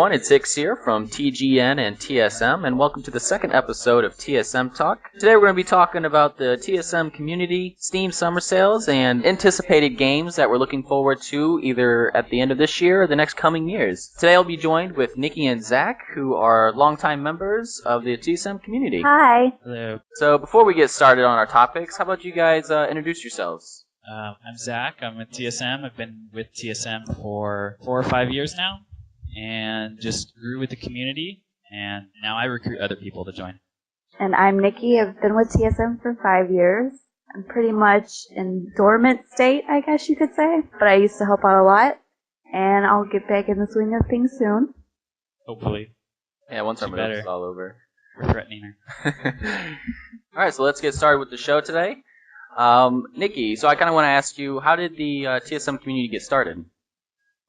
everyone, it's Hicks here from TGN and TsM, and welcome to the second episode of TsM Talk. Today we're going to be talking about the TsM Community Steam Summer Sales and anticipated games that we're looking forward to either at the end of this year or the next coming years. Today I'll be joined with Nikki and Zaq, who are longtime members of the TsM Community. Hi. Hello. So before we get started on our topics, how about you guys introduce yourselves? I'm Zach. I'm with TsM. I've been with TsM for 4 or 5 years now, and just grew with the community, and now I recruit other people to join. And I'm Nikki. I've been with TsM for 5 years. I'm pretty much in dormant state, I guess you could say, but I used to help out a lot, and I'll get back in the swing of things soon. Hopefully. Yeah, once our move is all over. We're threatening her. Alright, so let's get started with the show today. Nikki, so I kind of want to ask you, how did the TsM community get started?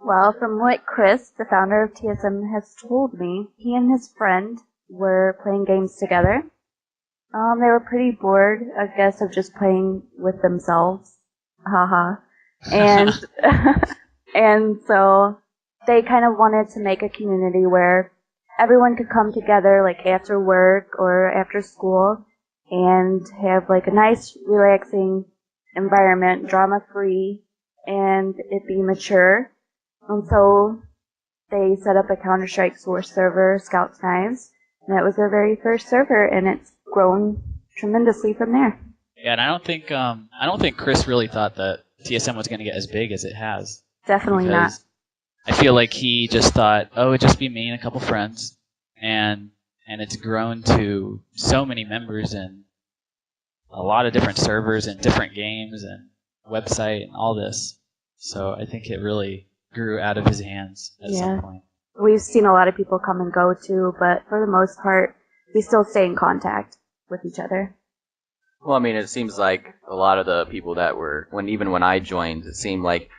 Well, from what Chris, the founder of TsM, has told me, he and his friend were playing games together. They were pretty bored, I guess, of just playing with themselves. Haha. And, and so they kind of wanted to make a community where everyone could come together, like after work or after school, and have like a nice, relaxing environment, drama-free, and it be mature. And so they set up a Counter-Strike Source server, Scout's Knives, and that was their very first server, and it's grown tremendously from there. Yeah, and I don't think Chris really thought that TsM was going to get as big as it has. Definitely not. I feel like he just thought, oh, it'd just be me and a couple friends, and it's grown to so many members and a lot of different servers and different games and website and all this. So I think it really grew out of his hands at some point. We've seen a lot of people come and go too, but for the most part, we still stay in contact with each other. Well, I mean, it seems like a lot of the people that were, even when I joined, it seemed like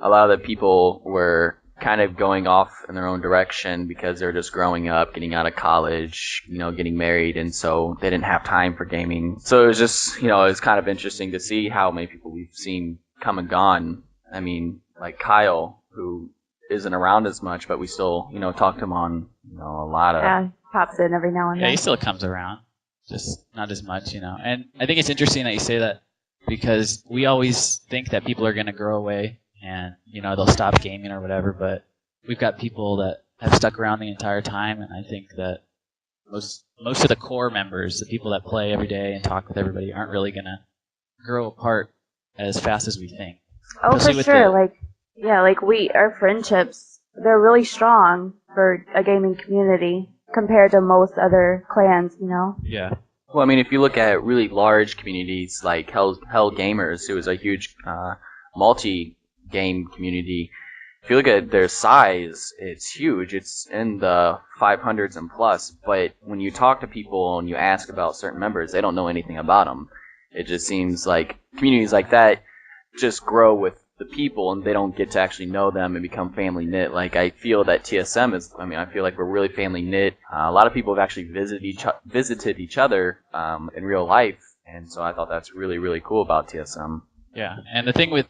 a lot of the people were kind of going off in their own direction because they're just growing up, getting out of college, getting married, and so they didn't have time for gaming. So it was just, it's kind of interesting to see how many people we've seen come and gone. I mean, like Kyle, who isn't around as much, but we still, talk to him on, a lot of... Yeah, pops in every now and then. Yeah, he still comes around, just not as much, And I think it's interesting that you say that because we always think that people are going to grow away and, they'll stop gaming or whatever, but we've got people that have stuck around the entire time, and I think that most of the core members, the people that play every day and talk with everybody, aren't really going to grow apart as fast as we think. Oh, for sure. Our friendships, they're really strong for a gaming community compared to most other clans, Yeah. Well, I mean, if you look at really large communities like Hell Gamers, who is a huge multi-game community, if you look at their size, it's huge. It's in the 500s and plus, but when you talk to people and you ask about certain members, they don't know anything about them. It just seems like communities like that just grow with the people, and they don't get to actually know them and become family knit. Like, I feel that TsM is, I feel like we're really family knit. A lot of people have actually visited each other in real life, and so I thought that's really, really cool about TsM. Yeah, and the thing with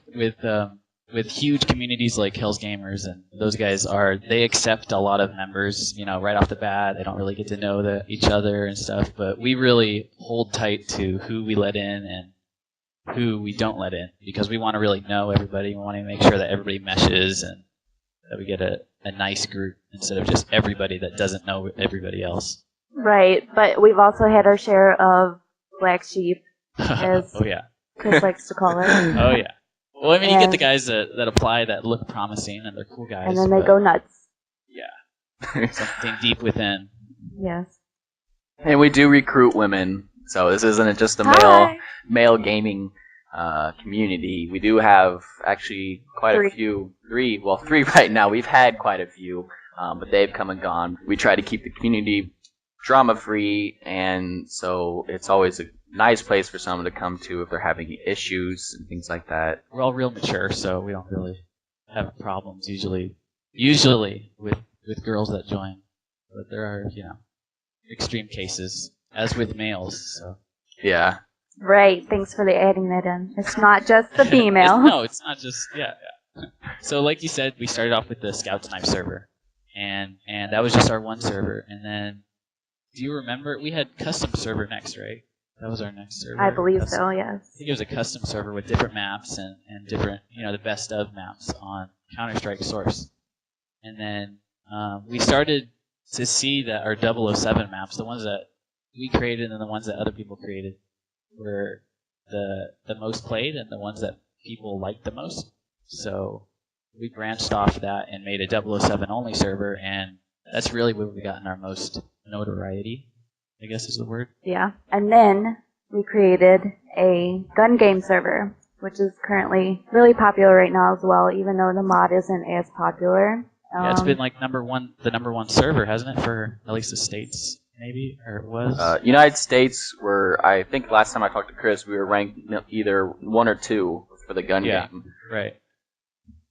huge communities like Hell's Gamers and those guys they accept a lot of members, right off the bat. They don't really get to know each other and stuff, but we really hold tight to who we let in and who we don't let in, because we want to really know everybody. We want to make sure that everybody meshes and that we get a nice group instead of just everybody that doesn't know everybody else. Right, but we've also had our share of black sheep, as oh, yeah. Chris likes to call it. Oh, yeah. Well, you get the guys that apply that look promising and they're cool guys. And then they go nuts. Yeah. Something deep within. Yes. And we do recruit women, so this isn't just a male gaming community. We do have actually quite a few, three right now. We've had quite a few, but they've come and gone. We try to keep the community drama-free, and so it's always a nice place for someone to come to if they're having issues and things like that. We're all real mature, so we don't really have problems usually with girls that join. But there are, extreme cases, as with males. So. Yeah. Right. Thanks for adding that in. It's not just the female. No, it's not just, yeah. So like you said, we started off with the Scout's Knife server. and that was just our one server. And then, do you remember we had custom server next, right? That was our next server. I believe custom. so, I yes. think it was a custom server with different maps and different, the best of maps on Counter-Strike Source. And then we started to see that our 007 maps, the ones that we created and the ones that other people created, were the most played and the ones that people liked the most. So we branched off of that and made a 007 only server, and that's really where we've gotten our most notoriety, I guess is the word. Yeah. And then we created a gun game server, which is currently really popular right now as well, even though the mod isn't as popular. Yeah, it's been like the number one server, hasn't it, for at least the States, maybe, or it was? United States I think last time I talked to Chris, we were ranked either 1 or 2 for the gun game. Right.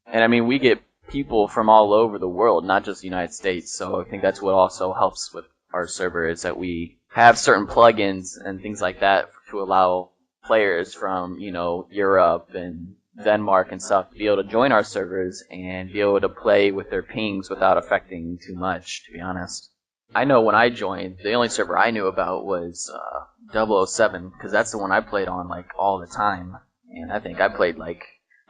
And I mean, we get people from all over the world, not just the United States, so I think that's what also helps with our server, is that we have certain plugins and things like that to allow players from, Europe and Denmark and stuff to be able to join our servers and be able to play with their pings without affecting too much, to be honest. I know when I joined, the only server I knew about was 007, because that's the one I played on like all the time. And I think I played when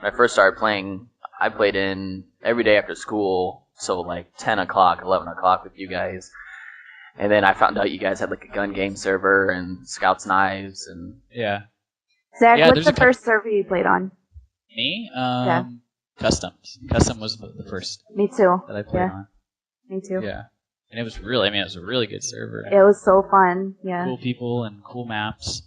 I first started playing, I played in every day after school, so like 10 o'clock, 11 o'clock with you guys. And then I found out you guys had like a gun game server and Scouts Knives and... Yeah. Zach, what's the first server you played on? Me? Yeah. Customs. Custom was the first. Me too. That I played on. Me too. Yeah. And it was really, it was a really good server. It was so fun, yeah. Cool people and cool maps.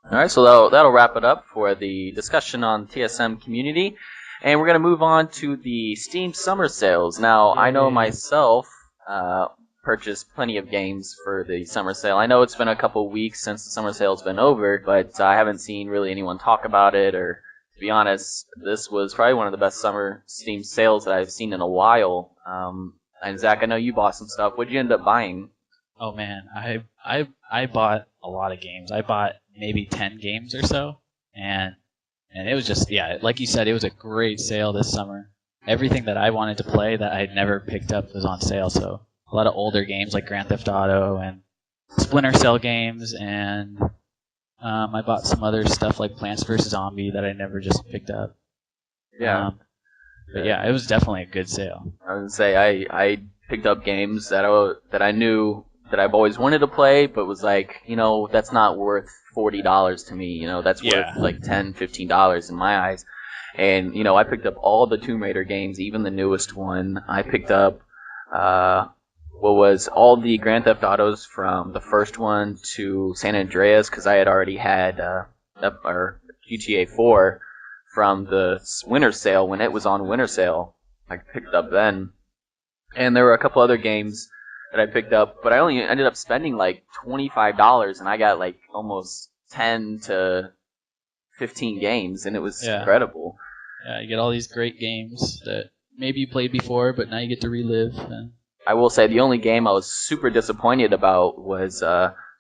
Alright, so that'll wrap it up for the discussion on TsM Community. And we're going to move on to the Steam Summer Sales. Now, I know myself purchased plenty of games for the summer sale. I know it's been a couple weeks since the summer sale's been over, but I haven't seen really anyone talk about it, or to be honest, this was probably one of the best summer Steam sales that I've seen in a while. And Zach, I know you bought some stuff. What'd you end up buying? Oh man, I bought a lot of games. I bought maybe 10 games or so, and it was just, like you said, it was a great sale this summer. Everything that I wanted to play that I had never picked up was on sale, so a lot of older games like Grand Theft Auto and Splinter Cell games, and I bought some other stuff like Plants vs. Zombie that I never just picked up. Yeah. But yeah, it was definitely a good sale. I was going to say, I picked up games that I knew that I've always wanted to play, but was like, that's not worth $40 to me. That's worth like $10, $15 in my eyes. And, I picked up all the Tomb Raider games, even the newest one. I picked up, all the Grand Theft Autos from the first one to San Andreas, because I had already had GTA 4 from the winter sale when it was on winter sale. I picked up then. And there were a couple other games that I picked up, but I only ended up spending like $25, and I got like almost 10 to 15 games, and it was incredible. Yeah, you get all these great games that maybe you played before, but now you get to relive. I will say the only game I was super disappointed about was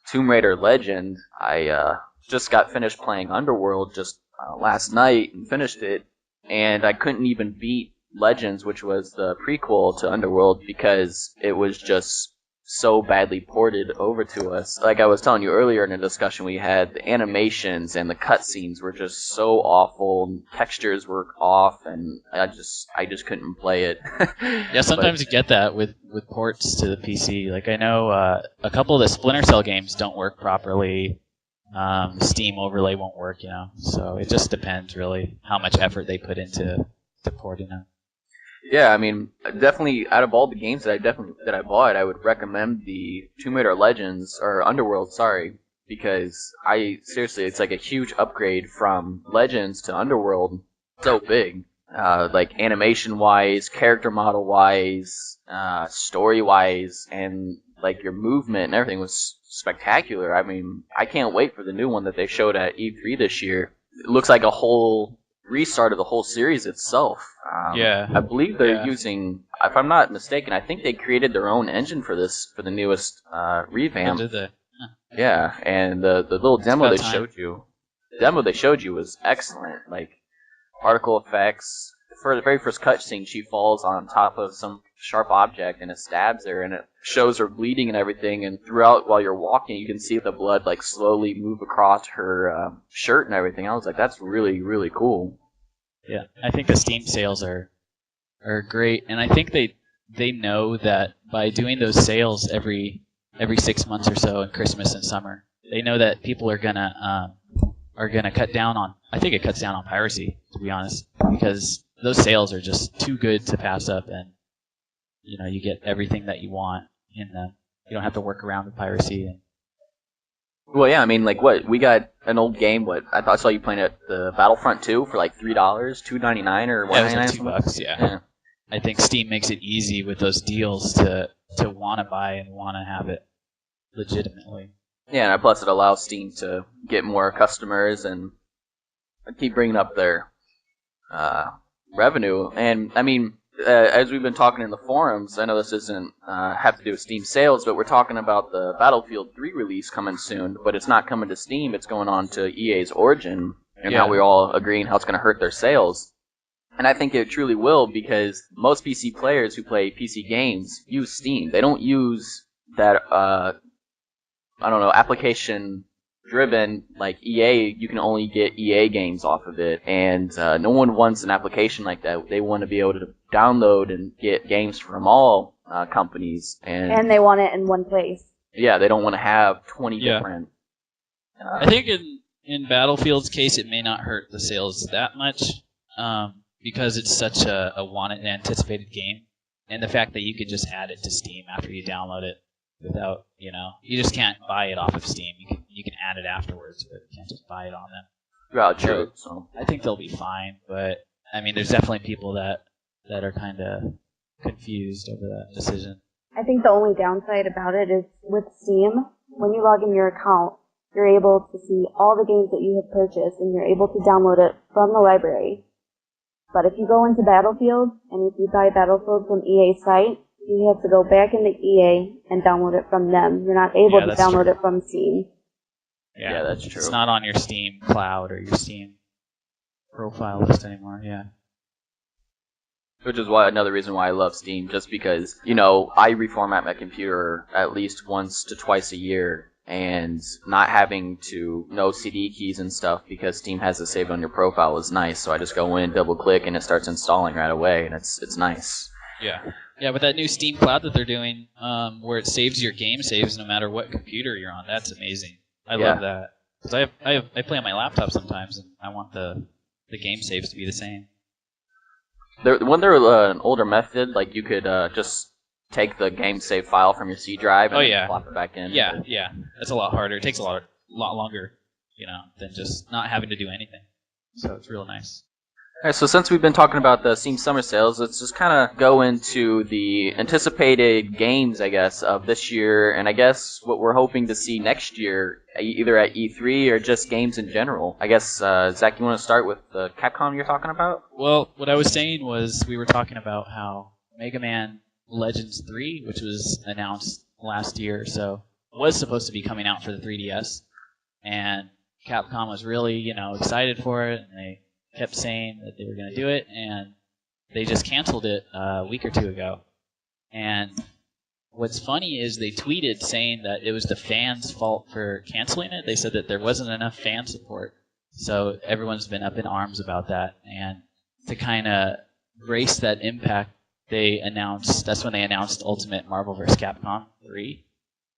Tomb Raider Legend. I just got finished playing Underworld just last night and finished it, and I couldn't even beat Legends, which was the prequel to Underworld, because it was just so badly ported over to us. Like I was telling you earlier in a discussion we had, the animations and the cutscenes were just so awful, and textures were off, and I just couldn't play it. Yeah, sometimes you get that with ports to the PC. Like I know a couple of the Splinter Cell games don't work properly. Steam overlay won't work, so it just depends really how much effort they put into porting them. Yeah, I mean, definitely out of all the games that I bought, I would recommend the Tomb Raider Legends, or Underworld, sorry, because it's like a huge upgrade from Legends to Underworld. So big, like animation wise, character model wise, story wise, and like your movement and everything was spectacular. I mean, I can't wait for the new one that they showed at E3 this year. It looks like a whole restart of the whole series itself. I believe they're using, if I'm not mistaken, I think they created their own engine for the newest revamp. Did they? Huh. Yeah, and the little demo they showed you was excellent. Like particle effects, for the very first cutscene, she falls on top of some sharp object and it stabs her, and it shows her bleeding and everything. And throughout, while you're walking, you can see the blood like slowly move across her shirt and everything. I was like, that's really, really cool. Yeah, I think the Steam sales are great, and I think they know that by doing those sales every 6 months or so in Christmas and summer, they know that people are gonna cut down on. I think it cuts down on piracy, to be honest, because those sales are just too good to pass up, and you get everything that you want in them. You don't have to work around the piracy. And well, yeah, I mean, like what we got an old game. What I saw you playing at the Battlefront 2 for like $3, $2.99 or $1.99. Yeah, it was like $2. Yeah. I think Steam makes it easy with those deals to want to buy and want to have it legitimately. Yeah, and plus it allows Steam to get more customers and keep bringing up their revenue. And I mean, as we've been talking in the forums, I know this doesn't have to do with Steam sales, but we're talking about the Battlefield 3 release coming soon. But it's not coming to Steam; it's going on to EA's Origin, and how we're all agreeing how it's going to hurt their sales. And I think it truly will, because most PC players who play PC games use Steam. They don't use that, application-driven, like EA. You can only get EA games off of it, and no one wants an application like that. They want to be able to download and get games from all companies. And they want it in one place. Yeah, they don't want to have 20 different... I think in Battlefield's case, it may not hurt the sales that much, because it's such a wanted and anticipated game, and the fact that you could just add it to Steam after you download it without, you just can't buy it off of Steam. You can add it afterwards, but you can't just buy it on them. Yeah, true. So I think they'll be fine, but I mean, there's definitely people that are kind of confused over that decision. I think the only downside about it is with Steam, when you log in your account, you're able to see all the games that you have purchased, and you're able to download it from the library. But if you go into Battlefield, and if you buy Battlefield from EA's site, you have to go back into EA and download it from them. You're not able to download it from Steam. Yeah, that's true. It's not on your Steam cloud or your Steam profile list anymore, yeah. Which is another reason why I love Steam, just because, I reformat my computer at least once to twice a year, and not having to know CD keys and stuff because Steam has it saved on your profile is nice. So I just go in, double click, and it starts installing right away, and it's nice. Yeah, with that new Steam Cloud that they're doing, where it saves your game saves no matter what computer you're on, that's amazing. I love that, because I play on my laptop sometimes, and I want the game saves to be the same. Wasn't there an older method, like you could just take the game save file from your C drive and plop it back in? Yeah, that's a lot harder. It takes a lot longer, than just not having to do anything. So it's real nice. Alright, so since we've been talking about the Steam Summer Sales, let's just kind of go into the anticipated games, I guess, of this year, and I guess what we're hoping to see next year, either at E3 or just games in general. I guess, Zach, you want to start with the Capcom you're talking about? Well, what I was saying was we were talking about how Mega Man Legends 3, which was announced last year or so, was supposed to be coming out for the 3DS, and Capcom was really, excited for it, and they kept saying that they were going to do it, and they just canceled it a week or two ago. And what's funny is they tweeted saying that it was the fans' fault for canceling it. They said that there wasn't enough fan support, so everyone's been up in arms about that. And to kind of brace that impact, that's when they announced Ultimate Marvel vs. Capcom 3.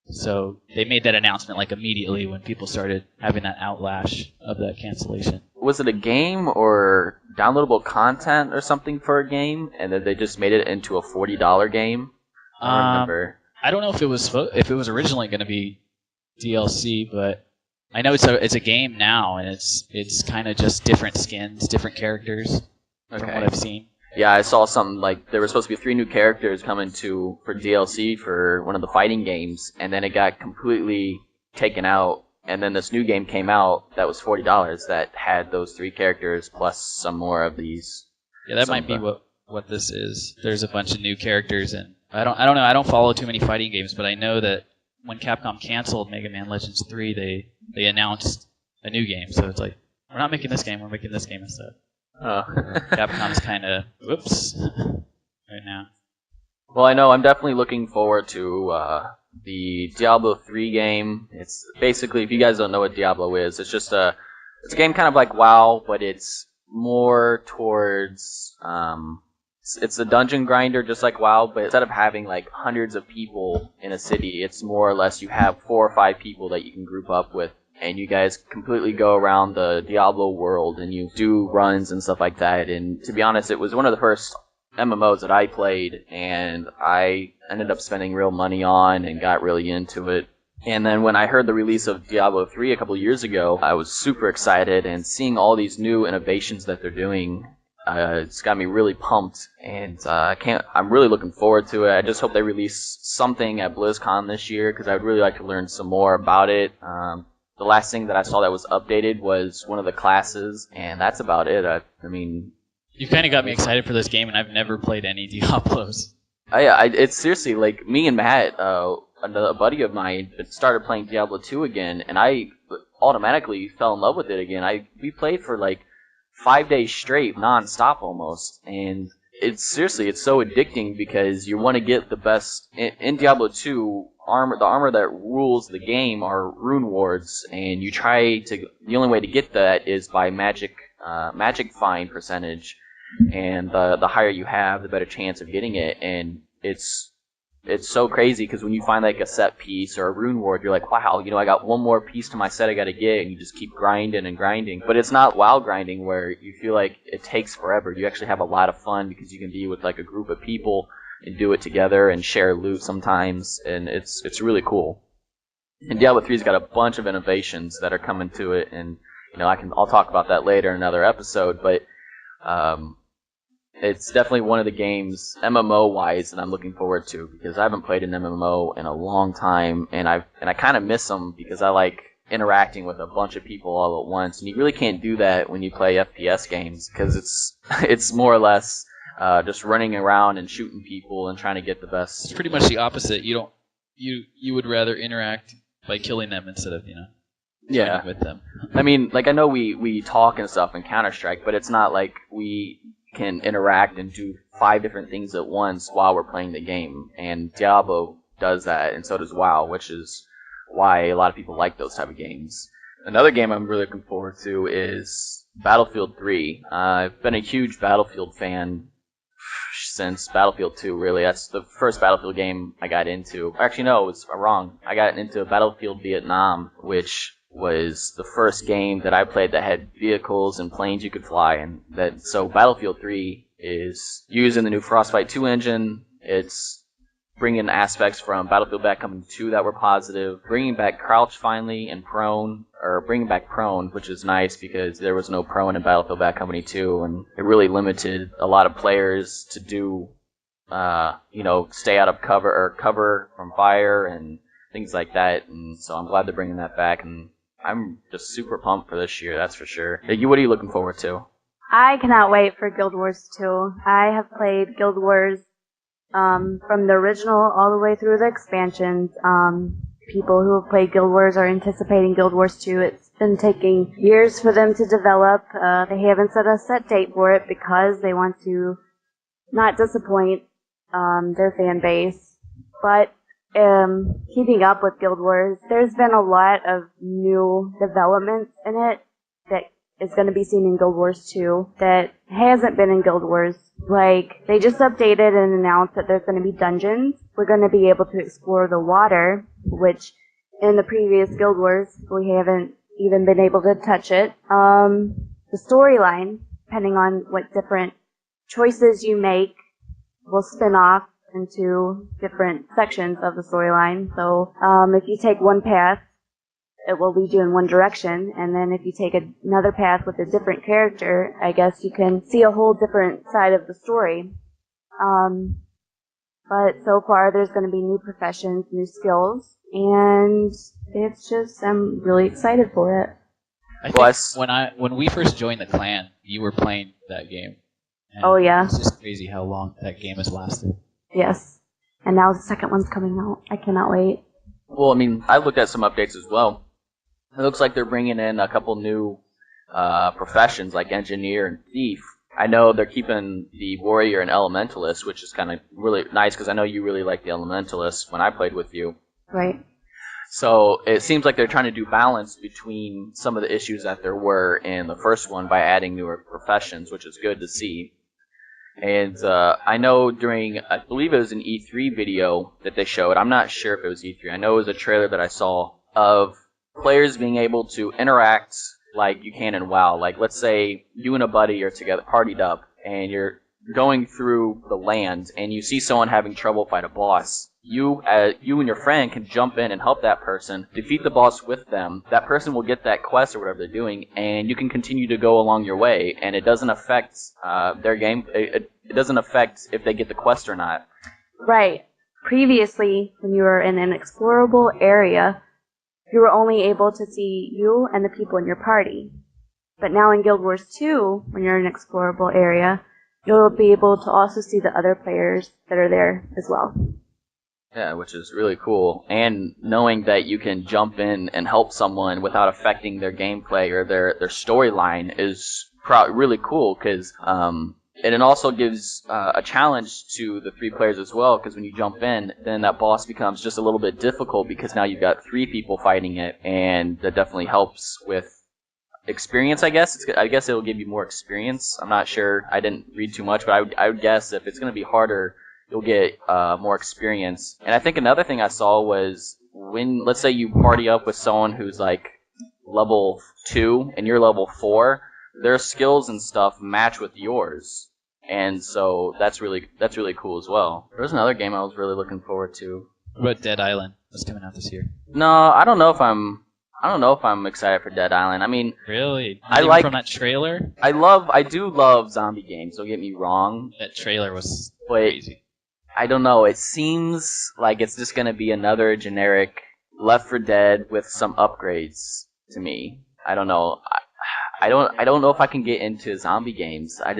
So they made that announcement like immediately when people started having that outlash of that cancellation. Was it a game or downloadable content or something for a game, and then they just made it into a $40 game? I don't remember. I don't know if it was originally going to be DLC, but I know it's a game now, and it's kind of just different skins, different characters from what I've seen. Yeah, I saw something like there were supposed to be 3 new characters coming for DLC for one of the fighting games, and then it got completely taken out, and then this new game came out that was $40 that had those 3 characters plus some more of these. Yeah, that might be what this is. There's a bunch of new characters, and I don't know. I don't follow too many fighting games, but I know that when Capcom canceled Mega Man Legends 3, they announced a new game. So it's like, we're not making this game, we're making this game instead. Oh. Capcom's kind of whoops right now. Well, I know I'm definitely looking forward to the Diablo 3 game. It's basically, if you guys don't know what Diablo is, it's a game kind of like WoW, but it's more towards it's a dungeon grinder just like WoW, but instead of having like hundreds of people in a city, it's more or less you have 4 or 5 people that you can group up with, and you guys completely go around the Diablo world and you do runs and stuff like that. And to be honest, it was one of the first MMOs that I played, and I ended up spending real money on and got really into it. And then when I heard the release of Diablo 3 a couple years ago, I was super excited, and seeing all these new innovations that they're doing, it's got me really pumped, and I'm really looking forward to it. I just hope they release something at BlizzCon this year, because I'd really like to learn some more about it. The last thing that I saw that was updated was one of the classes, and that's about it. I mean, You've kind of got me excited for this game, and I've never played any Diablos. It's seriously like me and Matt, a buddy of mine, started playing Diablo 2 again, and I automatically fell in love with it again. We played for like 5 days straight, non-stop almost, and it's so addicting because you want to get the best in Diablo 2. The armor that rules the game are rune wards, and the only way to get that is by magic find percentage, and the higher you have, the better chance of getting it. And it's so crazy because when you find like a set piece or a rune ward, you're like, wow, I got one more piece to my set I got to get, and you just keep grinding and grinding. But it's not WoW grinding where you feel like it takes forever. You actually have a lot of fun because you can be with like a group of people and do it together and share loot sometimes, and it's really cool. And Diablo 3's got a bunch of innovations that are coming to it, and I'll talk about that later in another episode. But it's definitely one of the games MMO-wise that I'm looking forward to, because I haven't played an MMO in a long time, and I kind of miss them because I like interacting with a bunch of people all at once, and you really can't do that when you play FPS games because it's more or less just running around and shooting people and trying to get the best. It's pretty much the opposite. You would rather interact by killing them instead of yeah with them. I mean, like I know we talk and stuff in Counter-Strike, but it's not like we can interact and do 5 different things at once while we're playing the game. And Diablo does that, and so does WoW, which is why a lot of people like those type of games. Another game I'm really looking forward to is Battlefield 3. I've been a huge Battlefield fan since Battlefield 2, really. That's the first Battlefield game I got into. Actually, no, it was wrong. I got into Battlefield Vietnam, which was the first game that I played that had vehicles and planes you could fly. So Battlefield 3 is using the new Frostbite 2 engine. It's bringing aspects from Battlefield Bad Company 2 that were positive, bringing back crouch finally and prone, or bringing back prone, which is nice because there was no prone in Battlefield Bad Company 2, and it really limited a lot of players to do, stay out of cover from fire and things like that. And so I'm glad they're bringing that back, and I'm just super pumped for this year, that's for sure. What are you looking forward to? I cannot wait for Guild Wars 2. I have played Guild Wars from the original all the way through the expansions. People who have played Guild Wars are anticipating Guild Wars 2. It's been taking years for them to develop. They haven't set a set date for it because they want to not disappoint their fan base. But keeping up with Guild Wars, there's been a lot of new developments in it that is going to be seen in Guild Wars 2 that hasn't been in Guild Wars. Like, they just updated and announced that there's going to be dungeons. We're going to be able to explore the water, which in the previous Guild Wars, we haven't even been able to touch it. The storyline, depending on what different choices you make, will spin off into different sections of the storyline. So if you take one path, it will lead you in one direction, and then if you take another path with a different character, I guess you can see a whole different side of the story. But so far, there's going to be new professions, new skills, and I'm really excited for it. I think when we first joined the clan, you were playing that game. Oh yeah. It's just crazy how long that game has lasted. Yes. And now the second one's coming out. I cannot wait. Well, I mean, I looked at some updates as well. It looks like they're bringing in a couple new professions like engineer and thief. I know they're keeping the warrior and elementalist, which is kind of really nice because I know you really like the elementalist when I played with you. Right. So it seems like they're trying to do balance between some of the issues that there were in the first one by adding newer professions, which is good to see. And I know during, I believe it was an E3 video that they showed. I'm not sure if it was E3. I know it was a trailer that I saw of players being able to interact like you can in WoW. Like, let's say you and a buddy are together, partied up, and you're going through the land, and you see someone having trouble fight a boss. You and your friend can jump in and help that person, defeat the boss with them. That person will get that quest or whatever they're doing, and you can continue to go along your way, and it doesn't affect their game. It doesn't affect if they get the quest or not. Right. Previously, when you were in an explorable area, you were only able to see you and the people in your party. But now in Guild Wars 2, when you're in an explorable area, you'll be able to also see the other players that are there as well. Yeah, which is really cool. And knowing that you can jump in and help someone without affecting their gameplay or their storyline is really cool, because it also gives a challenge to the 3 players as well, because when you jump in, then that boss becomes just a little bit difficult because now you've got 3 people fighting it, and that definitely helps with experience, I guess. I guess it'll give you more experience. I'm not sure. I didn't read too much, but I would guess if it's going to be harder, you'll get more experience. And I think another thing I saw was when, let's say you party up with someone who's like level 2 and you're level 4, their skills and stuff match with yours. And so that's really cool as well. There was another game I was really looking forward to. What about Dead Island? That's coming out this year. No, I don't know if I'm excited for Dead Island. I mean, really? I like from that trailer. I do love zombie games. Don't get me wrong. That trailer was crazy. I don't know. It seems like it's just gonna be another generic Left 4 Dead with some upgrades to me. I don't know. I don't know if I can get into zombie games. I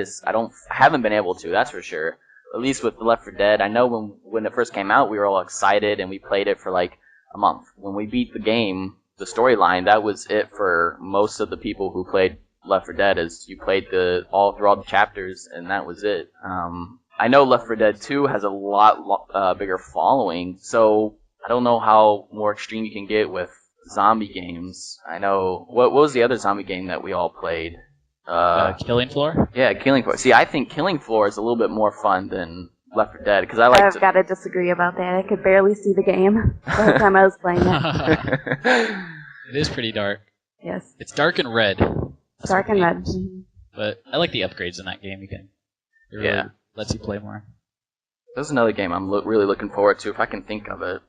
haven't been able to. That's for sure. At least with Left 4 Dead. I know when it first came out, we were all excited and we played it for like a month. When we beat the game, the storyline, that was it for most of the people who played Left 4 Dead. Is you played all through all the chapters and that was it. I know Left 4 Dead 2 has a lot bigger following, so I don't know how more extreme you can get with zombie games. I know what was the other zombie game that we all played? Killing Floor? Yeah, Killing Floor. See, I think Killing Floor is a little bit more fun than Left 4 Dead because I've got to disagree about that. I could barely see the game the whole time I was playing it. It is pretty dark. Yes. It's dark and red. That's dark and red. But I like the upgrades in that game. It really lets you play more. There's another game I'm really looking forward to if I can think of it.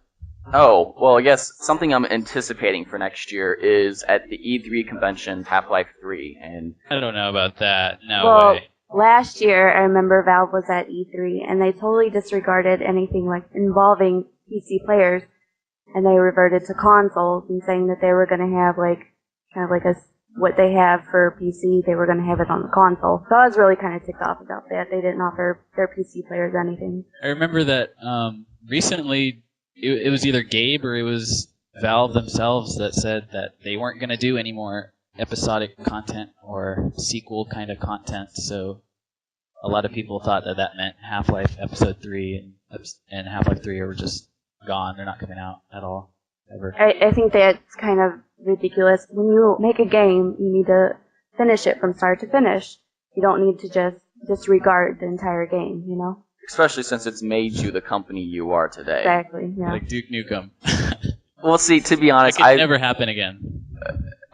Oh, well, I guess something I'm anticipating for next year is at the E3 convention, Half-Life 3. And I don't know about that. No way. Last year, I remember Valve was at E3, and they totally disregarded anything like involving PC players, and they reverted to consoles and saying that they were going to have like kind of like what they have for PC, they were going to have it on the console. So I was really kind of ticked off about that. They didn't offer their PC players anything. I remember that recently it was either Gabe or it was Valve themselves that said that they weren't going to do any more episodic content or sequel kind of content. So a lot of people thought that meant Half-Life Episode 3 and Half-Life 3 were just gone. They're not coming out at all, ever. I think that's kind of ridiculous. When you make a game, you need to finish it from start to finish. You don't need to just disregard the entire game, you know? Especially since it's made you the company you are today. Exactly, yeah. Like Duke Nukem. Well, see, to be honest, it could never happen again.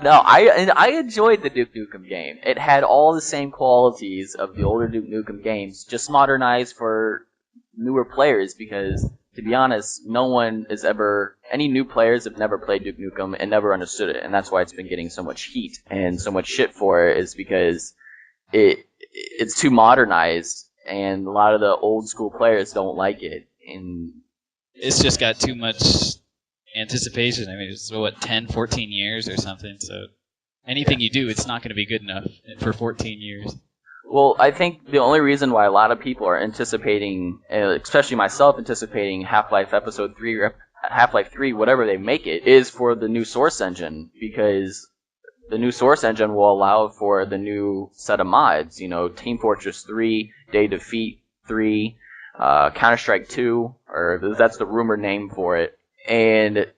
No, I enjoyed the Duke Nukem game. It had all the same qualities of the older Duke Nukem games, just modernized for newer players because, to be honest, any new players have never played Duke Nukem and never understood it, and that's why it's been getting so much heat and so much shit for it, is because it's too modernized, and a lot of the old school players don't like it. And it's just got too much anticipation. I mean, it's 10, 14 years or something, so anything you do, it's not going to be good enough for 14 years. Well, I think the only reason why a lot of people are anticipating, especially myself, anticipating Half-Life Episode 3 or Half-Life 3, whatever they make it, is for the new Source engine, because the new Source engine will allow for the new set of mods. You know, Team Fortress 3, Day Defeat 3, Counter-Strike 2, or that's the rumored name for it, and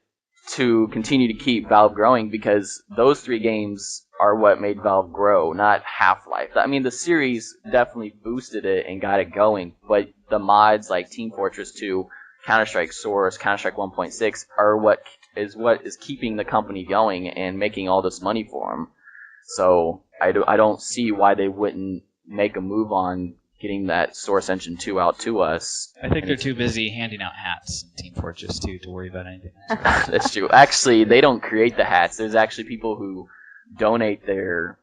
to continue to keep Valve growing, because those 3 games are what made Valve grow, not Half-Life. I mean, the series definitely boosted it and got it going, but the mods like Team Fortress 2, Counter-Strike Source, Counter-Strike 1.6 are what is keeping the company going and making all this money for them. So I don't see why they wouldn't make a move on getting that Source Engine 2 out to us. I think they're too busy handing out hats in Team Fortress 2 to worry about anything else. That's true. Actually, they don't create the hats. There's actually people who donate their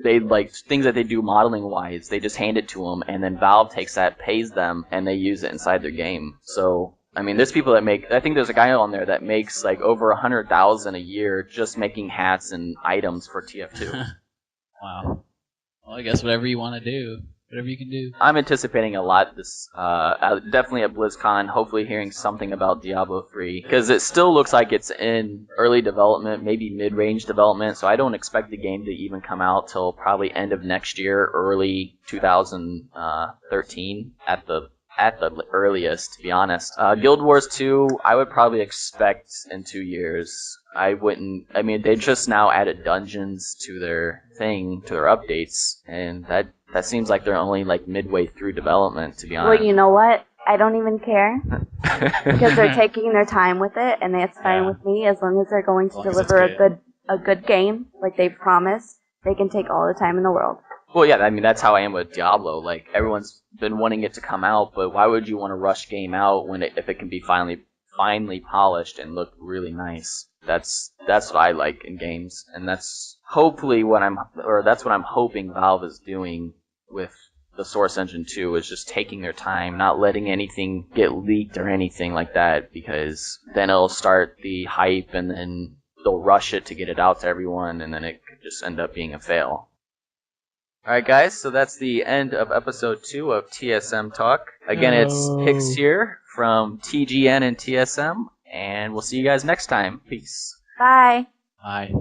they like things that they do modeling wise. They just hand it to them, and then Valve takes that, pays them, and they use it inside their game. So I mean, there's people that make. I think there's a guy on there that makes like over 100,000 a year just making hats and items for TF2. Wow. Well, I guess whatever you want to do, whatever you can do. I'm anticipating a lot this, definitely at BlizzCon, hopefully hearing something about Diablo 3, because it still looks like it's in early development, maybe mid-range development, so I don't expect the game to even come out till probably end of next year, early 2013 at the earliest, to be honest. Guild Wars 2, I would probably expect in 2 years. I mean, they just now added dungeons to their updates, and that seems like they're only like midway through development, to be honest. Well, you know what? I don't even care, because they're taking their time with it, and that's fine with me, as long as they're going to deliver a good game, like they promised. They can take all the time in the world. Well, yeah, I mean, that's how I am with Diablo. Like, everyone's been wanting it to come out, but why would you want to rush game out if it can be finely polished and look really nice? That's what I like in games, and that's hopefully what I'm hoping Valve is doing with the Source Engine 2, is just taking their time, not letting anything get leaked or anything like that, because then it'll start the hype, and then they'll rush it to get it out to everyone, and then it could just end up being a fail. Alright guys, so that's the end of episode 2 of TsM Talk. Again, it's Hicks here from TGN and TsM, and we'll see you guys next time. Peace. Bye. Bye.